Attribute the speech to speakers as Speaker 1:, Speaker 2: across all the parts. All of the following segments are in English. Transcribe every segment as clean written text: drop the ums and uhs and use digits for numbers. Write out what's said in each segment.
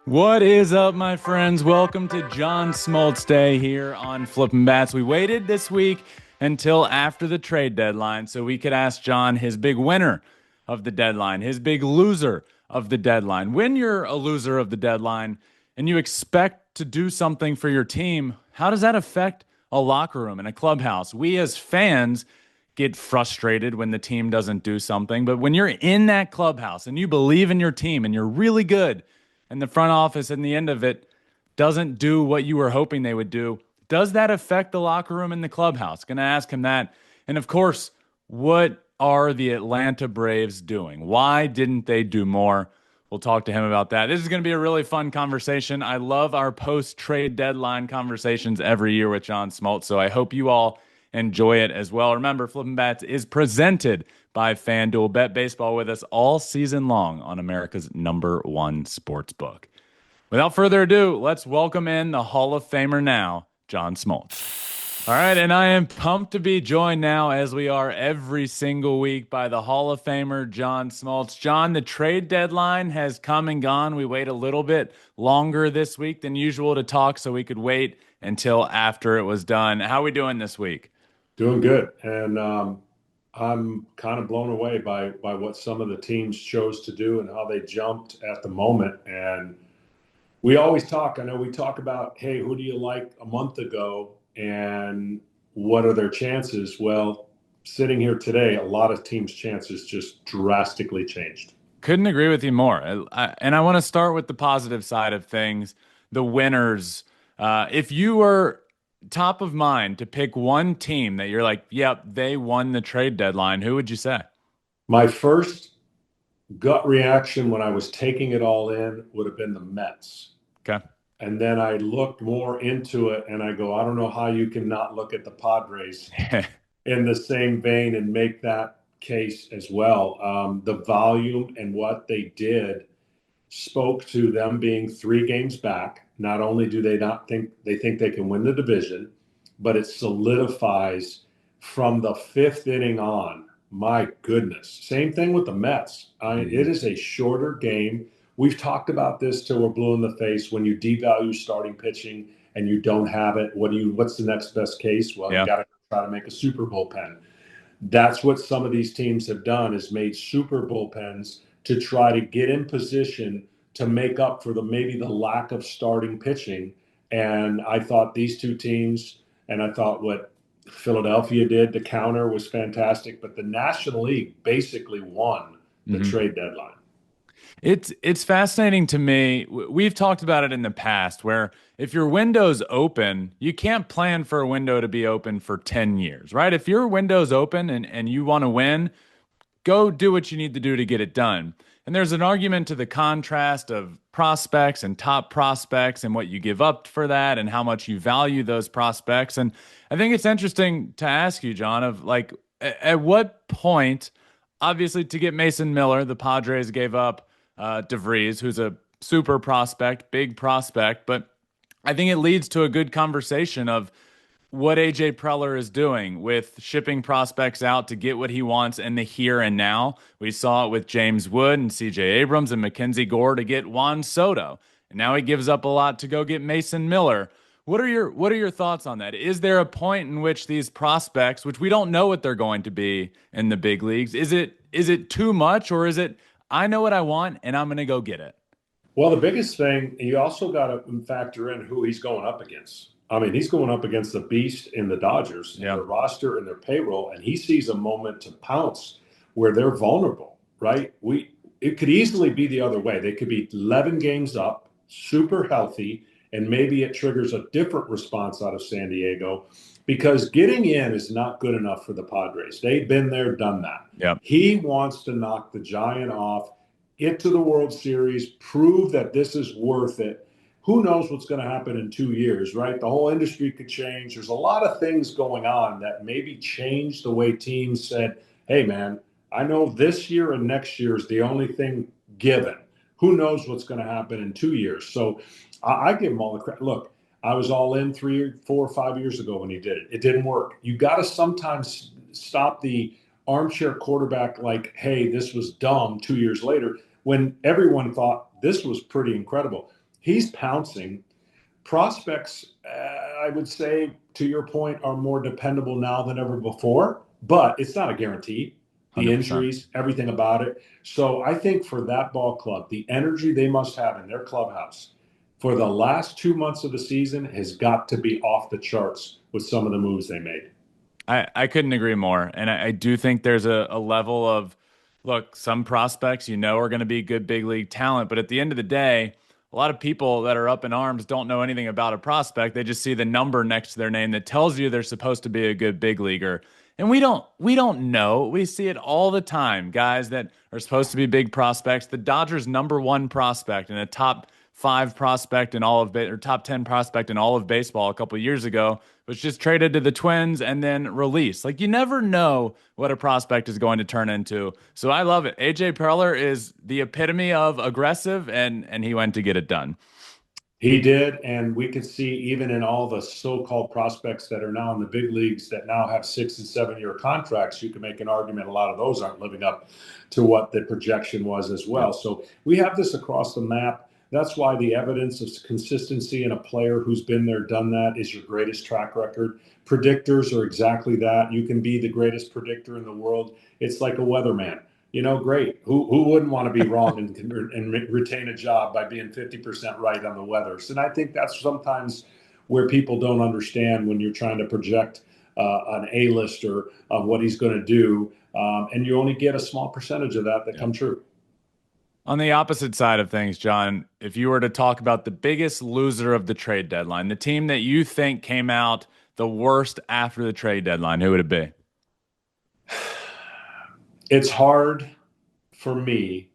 Speaker 1: What is up, my friends? Welcome to John Smoltz Day here on Flippin' Bats. We waited this week until after the trade deadline so we could ask John his big winner of the deadline, his big loser of the deadline. When you're a loser of the deadline and you expect to do something for your team, how does that affect a locker room and a clubhouse? We as fans get frustrated when the team doesn't do something, but when you're in that clubhouse and you believe in your team and you're really good, and the front office in the end of it doesn't do what you were hoping they would do, does that affect the locker room and the clubhouse? Going to ask him that. And of course, what are the Atlanta Braves doing? Why didn't they do more? We'll talk to him about that. This is going to be a really fun conversation. I love our post-trade deadline conversations every year with John Smoltz, so I hope you all enjoy it as well. Remember, Flippin' Bats is presented by FanDuel. Bet baseball with us all season long on America's #1 sports book. Without further ado, let's welcome in the Hall of Famer now, John Smoltz. All right, and I am pumped to be joined now, as we are every single week, by the Hall of Famer, John Smoltz. John, the trade deadline has come and gone. We wait a little bit longer this week than usual to talk, so we could wait until after it was done. How are we doing this week?
Speaker 2: Doing good, and I'm kind of blown away by what some of the teams chose to do and how they jumped at the moment. And we always talk. I know we talk about, hey, who do you like a month ago, and what are their chances? Well, sitting here today, a lot of teams' chances just drastically changed.
Speaker 1: Couldn't agree with you more. And I want to start with the positive side of things, the winners. If you were top of mind to pick one team that you're like, yep, they won the trade deadline, who would you say?
Speaker 2: My first gut reaction when I was taking it all in would have been the Mets.
Speaker 1: Okay.
Speaker 2: And then I looked more into it and I go, I don't know how you can not look at the Padres in the same vein and make that case as well. The volume and what they did spoke to them being 3 games back. Not only do they not think they can win the division, but it solidifies from the 5th inning on. My goodness. Same thing with the Mets. It is a shorter game. We've talked about this till we're blue in the face. When you devalue starting pitching and you don't have it, what's the next best case? Well,
Speaker 1: Yeah.
Speaker 2: you got to try to make a super bullpen. That's what some of these teams have done, is made super bullpens to try to get in position to make up for maybe the lack of starting pitching. And I thought these two teams, and I thought what Philadelphia did to counter was fantastic. But the National League basically won the
Speaker 1: Mhm.
Speaker 2: trade deadline.
Speaker 1: It's fascinating to me. We've talked about it in the past where if your window's open, you can't plan for a window to be open for 10 years, right? If your window's open and you want to win, go do what you need to do to get it done. And there's an argument to the contrast of prospects and top prospects and what you give up for that and how much you value those prospects. And I think it's interesting to ask you, John, of like, at what point, obviously, to get Mason Miller, the Padres gave up DeVries, who's a super prospect, big prospect, but I think it leads to a good conversation of what AJ Preller is doing with shipping prospects out to get what he wants in the here and now. We saw it with James Wood and CJ Abrams and Mackenzie Gore to get Juan Soto. And now he gives up a lot to go get Mason Miller. What are your thoughts on that? Is there a point in which these prospects, which we don't know what they're going to be in the big leagues, is it too much, or is it I know what I want and I'm going to go get it?
Speaker 2: Well, the biggest thing, you also got to factor in who he's going up against. I mean, he's going up against the beast in the Dodgers, in
Speaker 1: Yeah.
Speaker 2: their roster and their payroll, and he sees a moment to pounce where they're vulnerable, right? It could easily be the other way. They could be 11 games up, super healthy, and maybe it triggers a different response out of San Diego, because getting in is not good enough for the Padres. They've been there, done that.
Speaker 1: Yeah.
Speaker 2: He wants to knock the giant off, get to the World Series, prove that this is worth it. Who knows what's going to happen in 2 years, right? The whole industry could change. There's a lot of things going on that maybe change the way teams said, hey, man, I know this year and next year is the only thing given. Who knows what's going to happen in 2 years? So I give him all the credit. Look, I was all in 3, 4, 5 years ago when he did it. It didn't work. You got to sometimes stop the armchair quarterback like, hey, this was dumb 2 years later, when everyone thought this was pretty incredible. he's pouncing. Prospects, I would say, to your point, are more dependable now than ever before, but it's not a guarantee. The
Speaker 1: 100%.
Speaker 2: injuries, everything about it. So I think for that ball club, the energy they must have in their clubhouse for the last 2 months of the season has got to be off the charts with some of the moves they made.
Speaker 1: I couldn't agree more. And I do think there's a level of, look, some prospects, are going to be good big league talent. But at the end of the day, a lot of people that are up in arms don't know anything about a prospect. They just see the number next to their name that tells you they're supposed to be a good big leaguer. And we don't know. We see it all the time. Guys that are supposed to be big prospects. The Dodgers' number one prospect and a top five prospect in all of or top 10 prospect in all of baseball a couple of years ago was just traded to the Twins and then released. Like, you never know what a prospect is going to turn into. So I love it. AJ Preller is the epitome of aggressive, and he went to get it done.
Speaker 2: He did, and we could see even in all the so-called prospects that are now in the big leagues that now have 6 and 7 year contracts, you can make an argument a lot of those aren't living up to what the projection was as well. So we have this across the map. That's why the evidence of consistency in a player who's been there, done that is your greatest track record. Predictors are exactly that. You can be the greatest predictor in the world. It's like a weatherman. Great. Who wouldn't want to be wrong and retain a job by being 50% right on the weather? So, and I think that's sometimes where people don't understand when you're trying to project an A-lister of what he's going to do, and you only get a small percentage of that come true.
Speaker 1: On the opposite side of things, John, if you were to talk about the biggest loser of the trade deadline, the team that you think came out the worst after the trade deadline, who would it be?
Speaker 2: It's hard for me,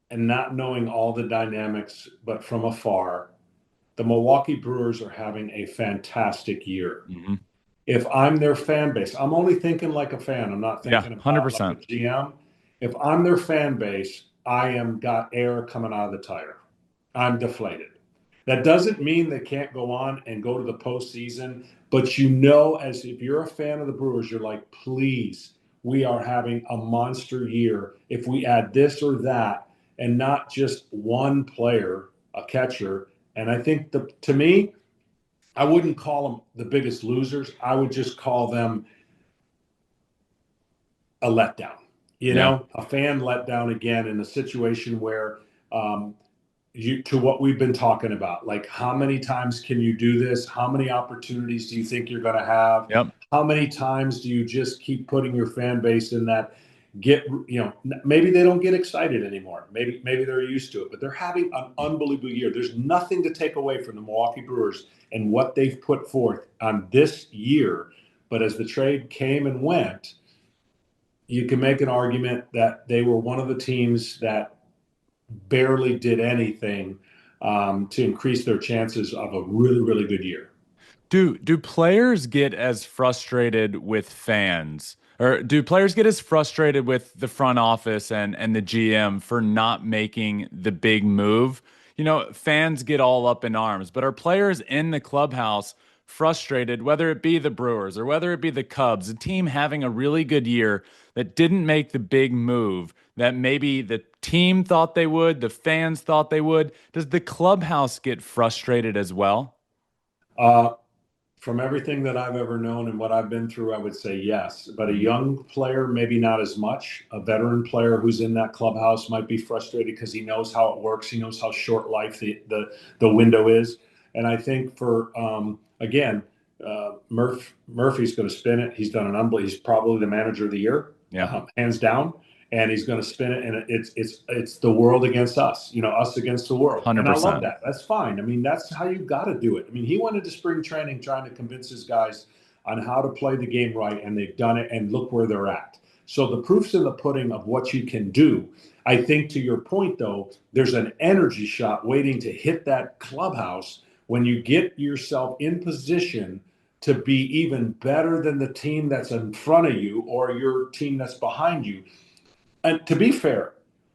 Speaker 2: and not knowing all the dynamics, but from afar, the Milwaukee Brewers are having a fantastic year.
Speaker 1: Mm-hmm.
Speaker 2: If I'm their fan base, I'm only thinking like a fan. I'm not thinking about
Speaker 1: 100%.
Speaker 2: like a GM. If I'm their fan base, I am got air coming out of the tire. I'm deflated. That doesn't mean they can't go on and go to the postseason, but as if you're a fan of the Brewers, you're like, please, we are having a monster year. If we add this or that, and not just one player, a catcher. And I think to me, I wouldn't call them the biggest losers. I would just call them a letdown. A fan letdown again in a situation where to what we've been talking about, like how many times can you do this? How many opportunities do you think you're going to have?
Speaker 1: Yep.
Speaker 2: How many times do you just keep putting your fan base in that maybe they don't get excited anymore. Maybe they're used to it, but they're having an unbelievable year. There's nothing to take away from the Milwaukee Brewers and what they've put forth on this year. But as the trade came and went, you can make an argument that they were one of the teams that barely did anything to increase their chances of a really, really good year.
Speaker 1: Do players get as frustrated with fans, or do players get as frustrated with the front office and the GM for not making the big move? Fans get all up in arms, but are players in the clubhouse frustrated, whether it be the Brewers or whether it be the Cubs, a team having a really good year that didn't make the big move that maybe the team thought they would, the fans thought they would? Does the clubhouse get frustrated as well?
Speaker 2: From everything that I've ever known and what I've been through, I would say yes. But a young player, maybe not as much. A veteran player who's in that clubhouse might be frustrated because he knows how it works. He knows how short life the window is. And I think for, again, Murphy's going to spin it. He's done an unbelievable. He's probably the manager of the year, hands down. And he's going to spin it, and it's the world against us, us against the world.
Speaker 1: 100%.
Speaker 2: And I love that. That's fine. I mean, that's how you got to do it. I mean, he went into spring training trying to convince his guys on how to play the game right, and they've done it, and look where they're at. So the proof's in the pudding of what you can do. I think to your point, though, there's an energy shot waiting to hit that clubhouse when you get yourself in position to be even better than the team that's in front of you or your team that's behind you. And to be fair,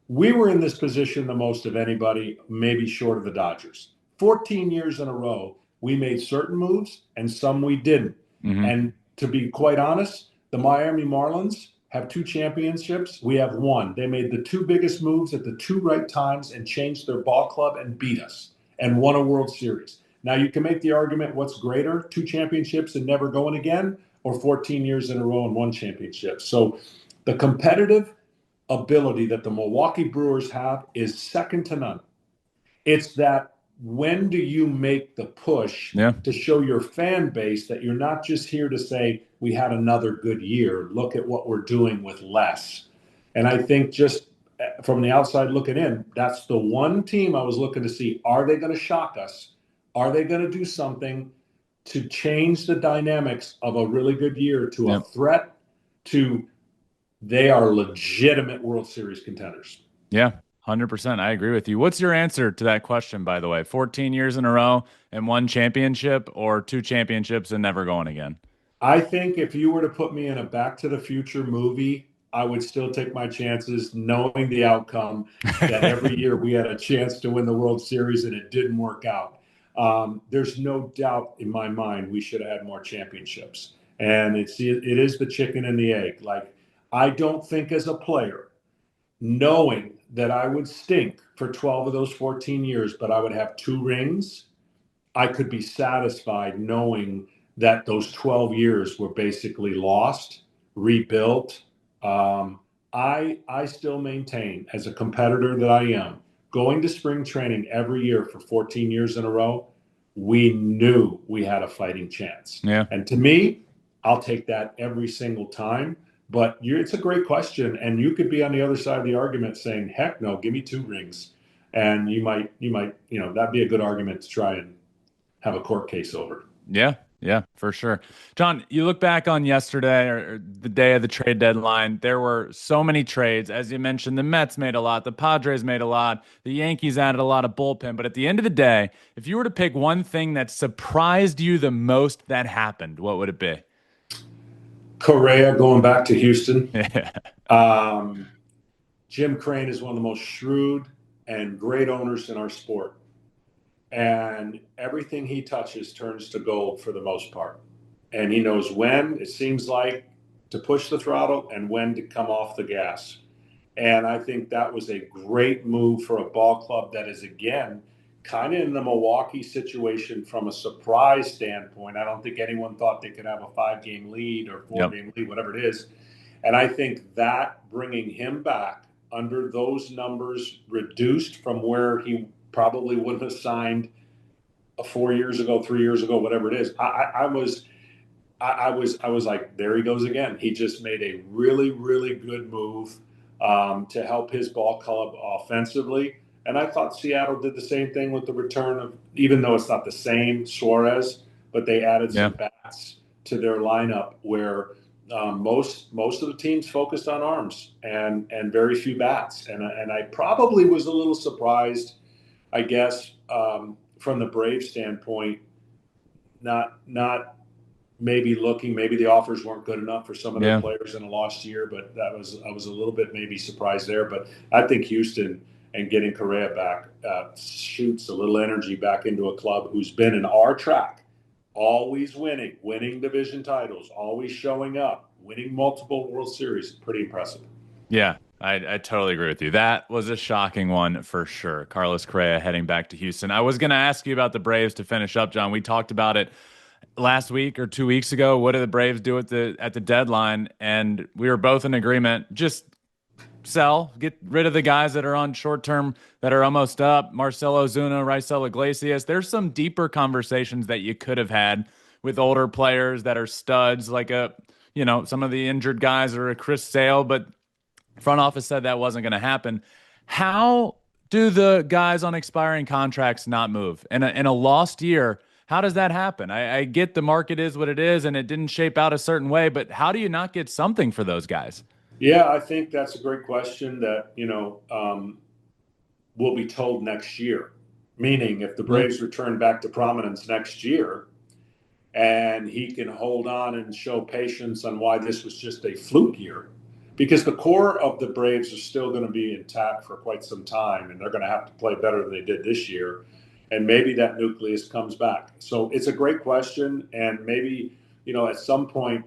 Speaker 2: we were in this position the most of anybody, maybe short of the Dodgers. 14 years in a row, we made certain moves and some we didn't. Mm-hmm. And to be quite honest, the Miami Marlins have 2 championships. We have 1. They made the 2 biggest moves at the 2 right times and changed their ball club and beat us. and won a World Series. Now, you can make the argument, what's greater, 2 championships and never going again, or 14 years in a row and 1 championship? So the competitive ability that the Milwaukee Brewers have is second to none. It's that, when do you make the push to show your fan base that you're not just here to say, we had another good year, look at what we're doing with less. And I think, just from the outside looking in, that's the one team I was looking to see. Are they going to shock us? Are they going to do something to change the dynamics of a really good year to a threat to, they are legitimate World Series contenders?
Speaker 1: Yeah, 100%. I agree with you. What's your answer to that question, by the way? 14 years in a row and 1 championship, or 2 championships and never going again?
Speaker 2: I think if you were to put me in a Back to the Future movie, I would still take my chances, knowing the outcome, that every year we had a chance to win the World Series and it didn't work out. There's no doubt in my mind we should have had more championships. And it is the chicken and the egg. Like, I don't think, as a player, knowing that I would stink for 12 of those 14 years, but I would have 2 rings, I could be satisfied knowing that those 12 years were basically lost, rebuilt. I still maintain, as a competitor that I am, going to spring training every year for 14 years in a row, we knew we had a fighting chance.
Speaker 1: Yeah.
Speaker 2: And to me, I'll take that every single time. But it's a great question, and you could be on the other side of the argument saying, heck no, give me 2 rings. And you might, that'd be a good argument to try and have a court case over.
Speaker 1: Yeah, for sure. John, you look back on yesterday, or the day of the trade deadline, there were so many trades. As you mentioned, the Mets made a lot, the Padres made a lot, the Yankees added a lot of bullpen. But at the end of the day, if you were to pick one thing that surprised you the most that happened, what would it be?
Speaker 2: Correa going back to Houston. Jim Crane is one of the most shrewd and great owners in our sport. And everything he touches turns to gold for the most part. And he knows when, it seems like, to push the throttle and when to come off the gas. And I think that was a great move for a ball club that is, again, kind of in the Milwaukee situation from a surprise standpoint. I don't think anyone thought they could have a 5-game lead or 4-game lead, whatever it is. And I think that bringing him back under those numbers, reduced from where he probably wouldn't have signed 4 years ago, 3 years ago, whatever it is. I was like, there he goes again. He just made a really, really good move to help his ball club offensively. And I thought Seattle did the same thing with the return of, even though it's not the same Suarez, but they added some bats to their lineup where most of the teams focused on arms and very few bats. And I probably was a little surprised, I guess, from the Braves standpoint, not maybe the offers weren't good enough for some of their players in a lost year, but I was a little bit maybe surprised there. But I think Houston and getting Correa back shoots a little energy back into a club who's been in our track, always winning division titles, always showing up, winning multiple World Series. Pretty impressive.
Speaker 1: Yeah, I totally agree with you. That was a shocking one for sure. Carlos Correa heading back to Houston. I was going to ask you about the Braves to finish up, John. We talked about it last week or 2 weeks ago. What do the Braves do at the deadline? And we were both in agreement. Just sell, get rid of the guys that are on short term that are almost up. Marcelo Ozuna, Raisel Iglesias. There's some deeper conversations that you could have had with older players that are studs, like some of the injured guys, or a Chris Sale, but front office said that wasn't going to happen. How do the guys on expiring contracts not move in a lost year? How does that happen? I get the market is what it is, and it didn't shape out a certain way, but how do you not get something for those guys?
Speaker 2: Yeah, I think that's a great question that, will be told next year. Meaning, if the Braves return back to prominence next year and he can hold on and show patience on why this was just a fluke year, because the core of the Braves are still going to be intact for quite some time, and they're going to have to play better than they did this year. And maybe that nucleus comes back. So it's a great question, and maybe, at some point,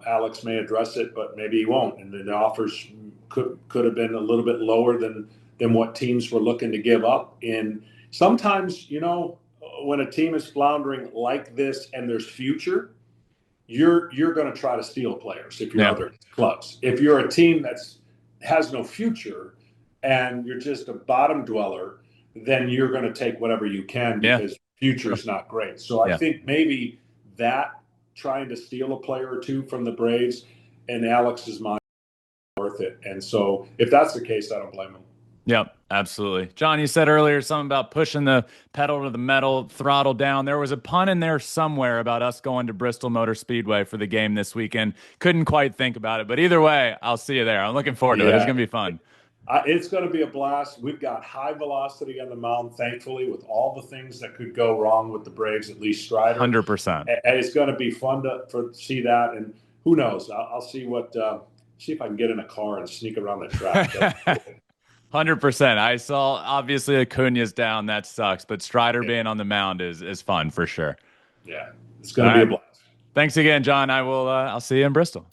Speaker 2: Alex may address it, but maybe he won't. And the offers could have been a little bit lower than what teams were looking to give up in sometimes, when a team is floundering like this and there's future, you're going to try to steal players if you're other clubs. If you're a team has no future and you're just a bottom dweller, then you're going to take whatever you can because future is not great. So I think maybe that trying to steal a player or two from the Braves in Alex's mind is worth it. And so if that's the case, I don't blame him.
Speaker 1: Yep, absolutely. John, you said earlier something about pushing the pedal to the metal, throttle down. There was a pun in there somewhere about us going to Bristol Motor Speedway for the game this weekend. Couldn't quite think about it, but either way, I'll see you there. I'm looking forward to it. It's going to be fun.
Speaker 2: It's going to be a blast. We've got high velocity on the mound, thankfully, with all the things that could go wrong with the Braves, at least Strider.
Speaker 1: 100%.
Speaker 2: And it's going to be fun to see that. And who knows? I'll see see if I can get in a car and sneak around the track.
Speaker 1: 100%. I saw, obviously, Acuna's down. That sucks. But Strider being on the mound is fun for sure.
Speaker 2: Yeah, it's going to be a blast.
Speaker 1: Thanks again, John. I'll see you in Bristol.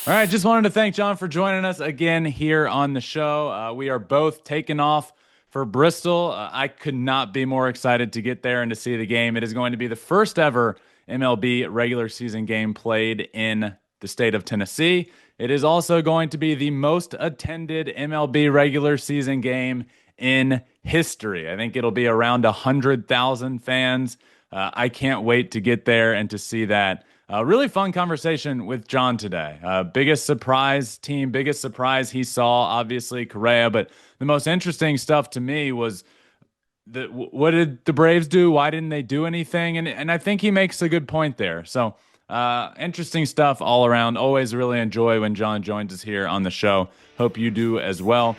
Speaker 1: All right, just wanted to thank John for joining us again here on the show. We are both taking off for Bristol. I could not be more excited to get there and to see the game. It is going to be the first ever MLB regular season game played in the state of Tennessee. It is also going to be the most attended MLB regular season game in history. I think it'll be around 100,000 fans. I can't wait to get there and to see that. Really fun conversation with John today. Biggest surprise he saw, obviously, Correa. But the most interesting stuff to me was what did the Braves do? Why didn't they do anything? And I think he makes a good point there. So interesting stuff all around. Always really enjoy when John joins us here on the show. Hope you do as well.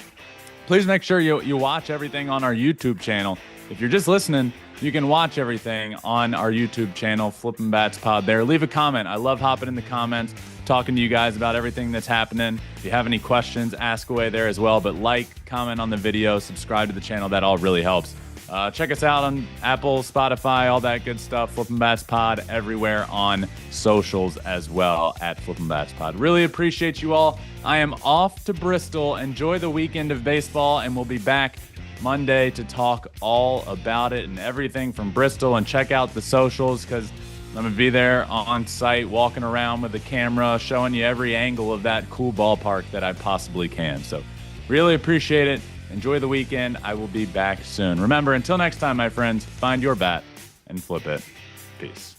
Speaker 1: Please make sure you watch everything on our YouTube channel. If you're just listening, you can watch everything on our YouTube channel, Flippin' Bats Pod there. Leave a comment. I love hopping in the comments, talking to you guys about everything that's happening. If you have any questions, ask away there as well. But comment on the video, subscribe to the channel. That all really helps. Check us out on Apple, Spotify, all that good stuff. Flippin' Bats Pod everywhere on socials as well at Flippin' Bats Pod. Really appreciate you all. I am off to Bristol. Enjoy the weekend of baseball, and we'll be back Monday to talk all about it and everything from Bristol. And check out the socials because I'm going to be there on site, walking around with the camera, showing you every angle of that cool ballpark that I possibly can. So really appreciate it. Enjoy the weekend. I will be back soon. Remember, until next time, my friends, find your bat and flip it. Peace.